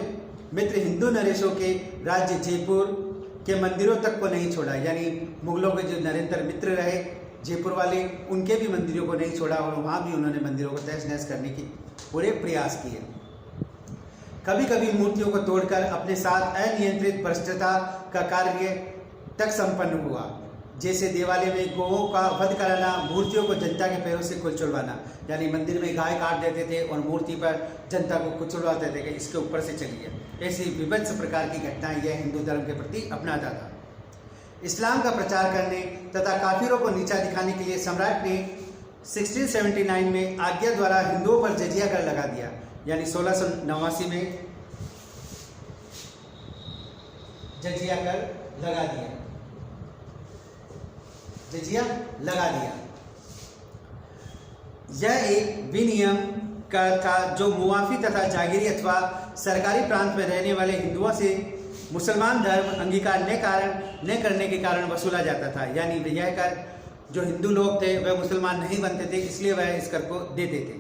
मित्र हिंदू नरेशों के राज्य जयपुर के मंदिरों तक को नहीं छोड़ा। यानी मुगलों के जो निरंतर मित्र रहे जयपुर वाले, उनके भी मंदिरों को नहीं छोड़ा और वहाँ भी उन्होंने मंदिरों को तहस नहस करने की पूरे प्रयास किए। कभी कभी मूर्तियों को तोड़कर अपने साथ अनियंत्रित भ्रष्टता का कार्य तक संपन्न हुआ, जैसे दिवाली में गौओं का वध कराना, मूर्तियों को जनता के पैरों से कुचलवाना। यानी मंदिर में गाय काट देते थे और मूर्ति पर जनता को कुचलवाते थे कि इसके ऊपर से चलिए। ऐसी विभत्स प्रकार की घटनाएं यह हिंदू धर्म के प्रति अपनाता था। इस्लाम का प्रचार करने तथा काफिरों को नीचा दिखाने के लिए सम्राट ने 1679 में आज्ञा द्वारा हिंदुओं पर जजिया कर लगा दिया। यानी 1689 में जजिया कर लगा दिया, जजिया लगा दिया। यह एक विनियम कर था जो मुआफी तथा जागीरी अथवा सरकारी प्रांत में रहने वाले हिंदुओं से मुसलमान धर्म अंगीकार न करने के कारण वसूला जाता था। यानी यह कर जो हिंदू लोग थे वह मुसलमान नहीं बनते थे, इसलिए वह इस कर को देते थे,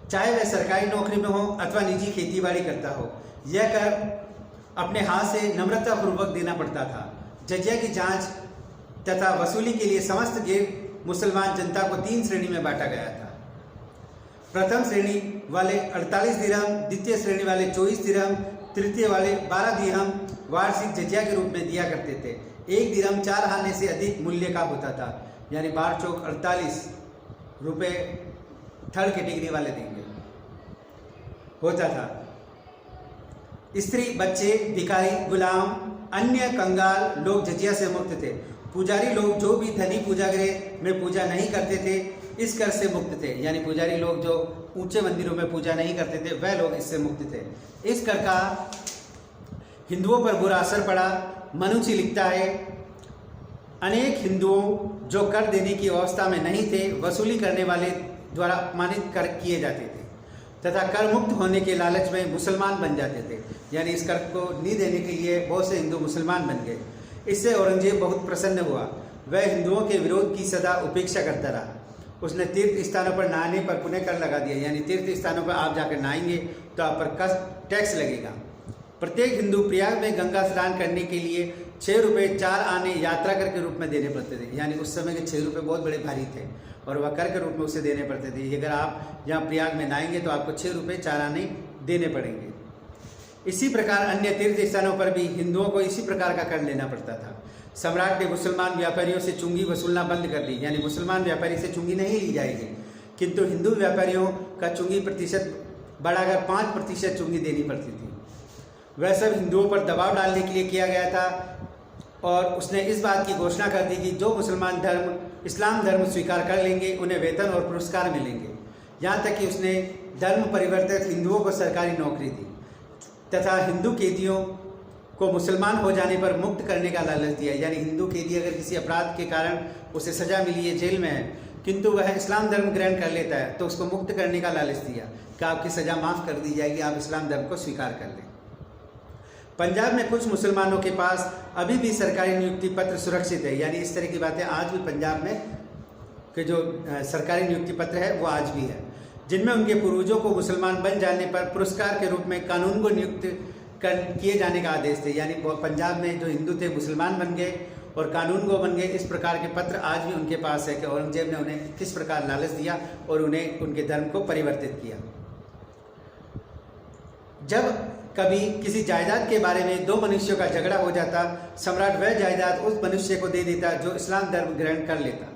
चाहे वह सरकारी नौकरी में हो अथवा निजी खेतीबाड़ी करता हो। यह कर अपने हाथ से नम्रतापूर्वक देना पड़ता था। जजिया की जांच तथा वसूली के लिए समस्त गैर मुसलमान जनता को 3 श्रेणी में बांटा गया था। प्रथम श्रेणी वाले 48 दिरहम, द्वितीय श्रेणी वाले 24 दिरहम, तृतीय वाले 12 दिरहम वार्षिक जजिया के रूप में दिया करते थे। 1 दिरहम 4 आने से अधिक मूल्य का होता था, यानी 12 चौक 48 रुपये थर्ड कैटेगरी वाले देंगे होता था। स्त्री, बच्चे, भिखारी, गुलाम, अन्य कंगाल लोग जजिया से मुक्त थे। पुजारी लोग जो भी धनी पूजागृह में पूजा नहीं करते थे इस कर से मुक्त थे, यानी पुजारी लोग जो ऊंचे मंदिरों में पूजा नहीं करते थे वह लोग इससे मुक्त थे। इस कर का हिंदुओं पर बुरा असर पड़ा। मनुची लिखता है, अनेक हिंदुओं जो कर देने की अवस्था में नहीं थे वसूली करने वाले द्वारा अपमानित कर किए जाते थे तथा कर मुक्त होने के लालच में मुसलमान बन जाते थे, यानी इस कर को नहीं देने के लिए बहुत से हिंदू मुसलमान बन गए। इससे औरंगजेब बहुत प्रसन्न हुआ। वह हिंदुओं के विरोध की सदा उपेक्षा करता रहा। उसने तीर्थ स्थानों पर नहाने पर पुनः कर लगा दिया, यानी तीर्थ स्थानों पर आप जाकर नहाएंगे तो आप पर टैक्स लगेगा। प्रत्येक हिंदू प्रयाग में गंगा स्नान करने के लिए 6 रुपये 4 आने यात्रा कर के रूप में देने पड़ते थे, यानी उस समय के 6 रुपये बहुत बड़े भारी थे और वह कर के रूप में उसे देने पड़ते थे। अगर आप यहाँ प्रयाग में नहाएंगे तो आपको 6 रुपये 4 आने देने पड़ेंगे। इसी प्रकार अन्य तीर्थ स्थानों पर भी हिंदुओं को इसी प्रकार का कर लेना पड़ता था। सम्राट ने मुसलमान व्यापारियों से चुंगी वसूलना बंद कर दी, यानी मुसलमान व्यापारी से चुंगी नहीं ली जाएगी, किंतु हिंदू व्यापारियों का चुंगी प्रतिशत बढ़ाकर 5% चुंगी देनी पड़ती थी। वह सब हिंदुओं पर दबाव डालने के लिए किया गया था और उसने इस बात की घोषणा कर दी कि जो मुसलमान धर्म इस्लाम धर्म स्वीकार कर लेंगे उन्हें वेतन और पुरस्कार मिलेंगे। यहाँ तक कि उसने धर्म परिवर्तित हिंदुओं को सरकारी नौकरी दी तथा हिंदू कैदियों को मुसलमान हो जाने पर मुक्त करने का लालच दिया, यानी हिंदू कैदी अगर किसी अपराध के कारण उसे सजा मिली है, जेल में है, किंतु वह इस्लाम धर्म ग्रहण कर लेता है तो उसको मुक्त करने का लालच दिया कि आपकी सजा माफ़ कर दी जाएगी, आप इस्लाम धर्म को स्वीकार कर लें। पंजाब में कुछ मुसलमानों के पास अभी भी सरकारी नियुक्ति पत्र सुरक्षित है, यानी इस तरह की बातें आज भी पंजाब में के जो सरकारी नियुक्ति पत्र है वो आज भी है, जिनमें उनके पूर्वजों को मुसलमान बन जाने पर पुरस्कार के रूप में कानून को नियुक्त किए जाने का आदेश थे। यानी पंजाब में जो हिंदू थे मुसलमान बन गए और कानून को बन गए। इस प्रकार के पत्र आज भी उनके पास है कि औरंगजेब ने उन्हें किस प्रकार लालच दिया और उन्हें उनके धर्म को परिवर्तित किया। जब कभी किसी जायदाद के बारे में 2 मनुष्यों का झगड़ा हो जाता, सम्राट वह जायदाद उस मनुष्य को दे देता जो इस्लाम धर्म ग्रहण कर लेता।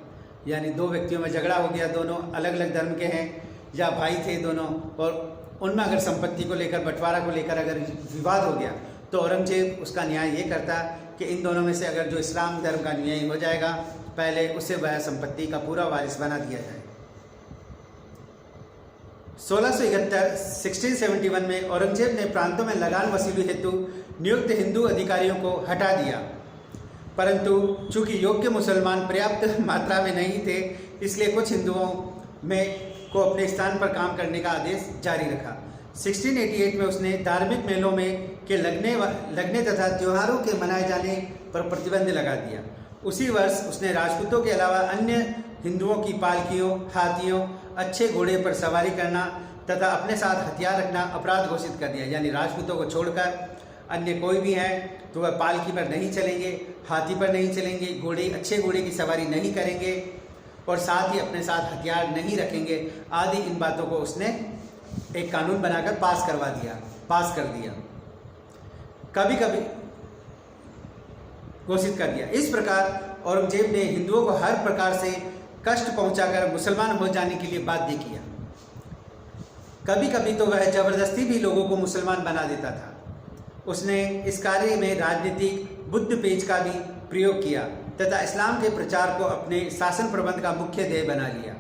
यानी 2 व्यक्तियों में झगड़ा हो गया, दोनों अलग अलग धर्म के हैं या भाई थे दोनों, और उनमें अगर संपत्ति को लेकर बंटवारा को लेकर अगर विवाद हो गया तो औरंगजेब उसका न्याय ये करता कि इन दोनों में से अगर जो इस्लाम धर्म का न्याय हो जाएगा पहले उसे वह संपत्ति का पूरा वारिस बना दिया जाए। 1671 में औरंगजेब ने प्रांतों में लगान वसूली हेतु नियुक्त हिंदू अधिकारियों को हटा दिया, परंतु चूंकि योग्य मुसलमान पर्याप्त मात्रा में नहीं थे इसलिए कुछ हिंदुओं में को अपने स्थान पर काम करने का आदेश जारी रखा। 1688 में उसने धार्मिक मेलों में के लगने तथा त्योहारों के मनाए जाने पर प्रतिबंध लगा दिया। उसी वर्ष उसने राजपूतों के अलावा अन्य हिंदुओं की पालकियों, हाथियों, अच्छे घोड़े पर सवारी करना तथा अपने साथ हथियार रखना अपराध घोषित कर दिया। यानी राजपूतों को छोड़कर अन्य कोई भी है तो वह पालकी पर नहीं चलेंगे, हाथी पर नहीं चलेंगे, अच्छे घोड़े की सवारी नहीं करेंगे और साथ ही अपने साथ हथियार नहीं रखेंगे आदि इन बातों को उसने एक कानून बनाकर पास कर दिया, कभी कभी घोषित कर दिया। इस प्रकार औरंगजेब ने हिंदुओं को हर प्रकार से कष्ट पहुंचाकर मुसलमान हो जाने के लिए बाध्य किया। कभी कभी तो वह जबरदस्ती भी लोगों को मुसलमान बना देता था। उसने इस कार्य में राजनीतिक बुद्ध पेच का भी प्रयोग किया तथा इस्लाम के प्रचार को अपने शासन प्रबंध का मुख्य ध्येय बना लिया।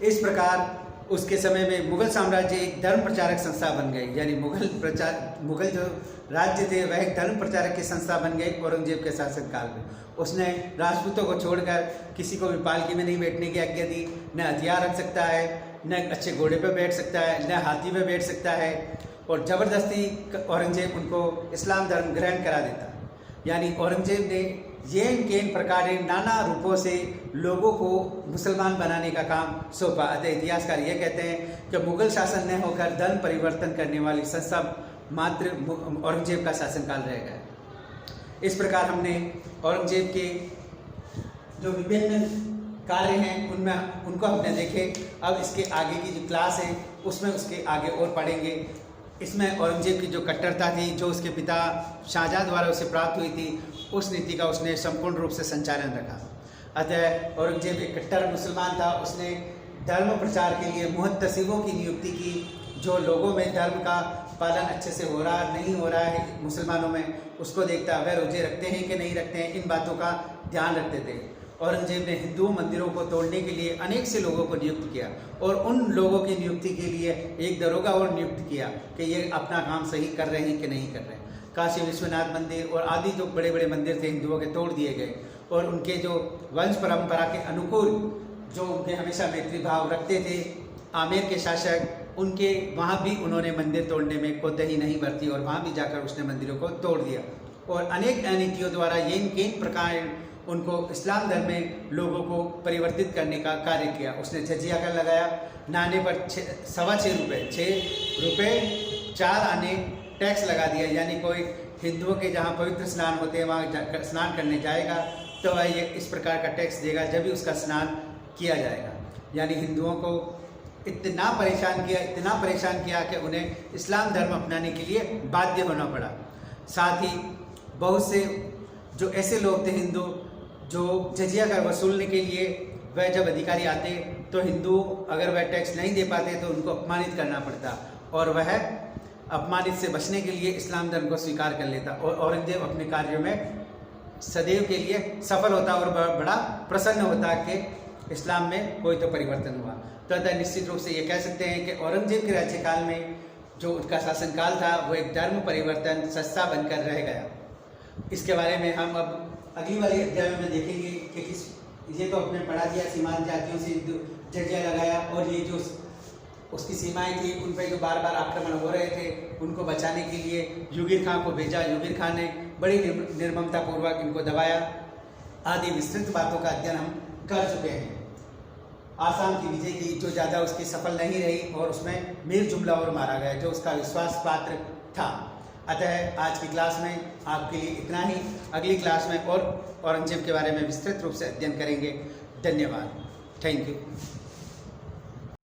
इस प्रकार उसके समय में मुगल साम्राज्य एक धर्म प्रचारक संस्था बन गई, यानी मुगल जो राज्य थे वह एक धर्म प्रचारक की संस्था बन गई औरंगजेब के शासनकाल में। उसने राजपूतों को छोड़कर किसी को भी पालकी में नहीं बैठने की आज्ञा दी, न हथियार रख सकता है, न अच्छे घोड़े पर बैठ सकता है, न हाथी पर बैठ सकता है, और ज़बरदस्ती औरंगजेब उनको इस्लाम धर्म ग्रहण करा देता। यानी औरंगजेब ने येन केन प्रकार नाना रूपों से लोगों को मुसलमान बनाने का काम सौंपा। अतः इतिहासकार ये कहते हैं कि मुगल शासन न होकर धर्म परिवर्तन करने वाली संस्था मात्र औरंगजेब का शासनकाल रहेगा। इस प्रकार हमने औरंगजेब के जो विभिन्न कार्य हैं उनको हमने देखे। अब इसके आगे की जो क्लास है उसमें उसके आगे और पढ़ेंगे। इसमें औरंगजेब की जो कट्टरता थी, जो उसके पिता शाहजहां द्वारा उसे प्राप्त हुई थी, उस नीति का उसने संपूर्ण रूप से संचालन रखा। अतः औरंगजेब एक कट्टर मुसलमान था। उसने धर्म प्रचार के लिए मुहत्तसिबों की नियुक्ति की, जो लोगों में धर्म का पालन अच्छे से हो रहा नहीं हो रहा है मुसलमानों में, उसको देखता, वह रोजे रखते हैं कि नहीं रखते हैं, इन बातों का ध्यान रखते थे। औरंगजेब ने हिंदू मंदिरों को तोड़ने के लिए अनेक से लोगों को नियुक्त किया, और उन लोगों की नियुक्ति के लिए एक दरोगा और नियुक्त किया कि ये अपना काम सही कर रहे हैं कि नहीं कर रहे हैं। काशी विश्वनाथ मंदिर और आदि जो बड़े बड़े मंदिर थे हिंदुओं के तोड़ दिए गए, और उनके जो वंश परंपरा के अनुकूल जो उनके हमेशा मैत्री भाव रखते थे आमेर के शासक, उनके वहाँ भी उन्होंने मंदिर तोड़ने में कोताही नहीं बरती, और वहाँ भी जाकर उसने मंदिरों को तोड़ दिया, और अनेक अनीतियों द्वारा येन केन प्रकार उनको इस्लाम धर्म में लोगों को परिवर्तित करने का कार्य किया। उसने जजिया कर लगाया, नाने पर 6.25 रुपये, 6 रुपये 4 आने टैक्स लगा दिया। यानी कोई हिंदुओं के जहाँ पवित्र स्नान होते हैं वहाँ स्नान करने जाएगा तो वह ये इस प्रकार का टैक्स देगा, जब भी उसका स्नान किया जाएगा। यानी हिंदुओं को इतना परेशान किया कि उन्हें इस्लाम धर्म अपनाने के लिए बाध्य होना पड़ा। साथ ही बहुत से जो ऐसे लोग थे हिंदू, जो जजिया कर वसूलने के लिए वह जब अधिकारी आते तो हिंदू अगर वह टैक्स नहीं दे पाते तो उनको अपमानित करना पड़ता, और वह अपमानित से बचने के लिए इस्लाम धर्म को स्वीकार कर लेता, और औरंगजेब अपने कार्यों में सदैव के लिए सफल होता और बड़ा प्रसन्न होता कि इस्लाम में कोई तो परिवर्तन हुआ। तो अतः निश्चित रूप से ये कह सकते हैं कि औरंगजेब के राज्यकाल में जो उनका शासनकाल था वो एक धर्म परिवर्तन संस्था बनकर रह गया। इसके बारे में हम अब अगली वाली अध्याय में देखेंगे कि ये तो अपने पढ़ा दिया, सीमांत जातियों से जजिया लगाया, और ये जो उसकी सीमाएं थी उन पर जो बार बार आक्रमण हो रहे थे उनको बचाने के लिए युगिर खां को भेजा। युगिर खां ने बड़ी निर्ममतापूर्वक इनको दबाया। आदि विस्तृत बातों का अध्ययन हम कर चुके हैं। आसाम की विजय की जो ज़्यादा उसकी सफल नहीं रही, और उसमें मीर जुमला और मारा गया जो उसका विश्वास पात्र था। अतः आज की क्लास में आपके लिए इतना ही। अगली क्लास में और औरंगजेब के बारे में विस्तृत रूप से अध्ययन करेंगे। धन्यवाद। Thank you.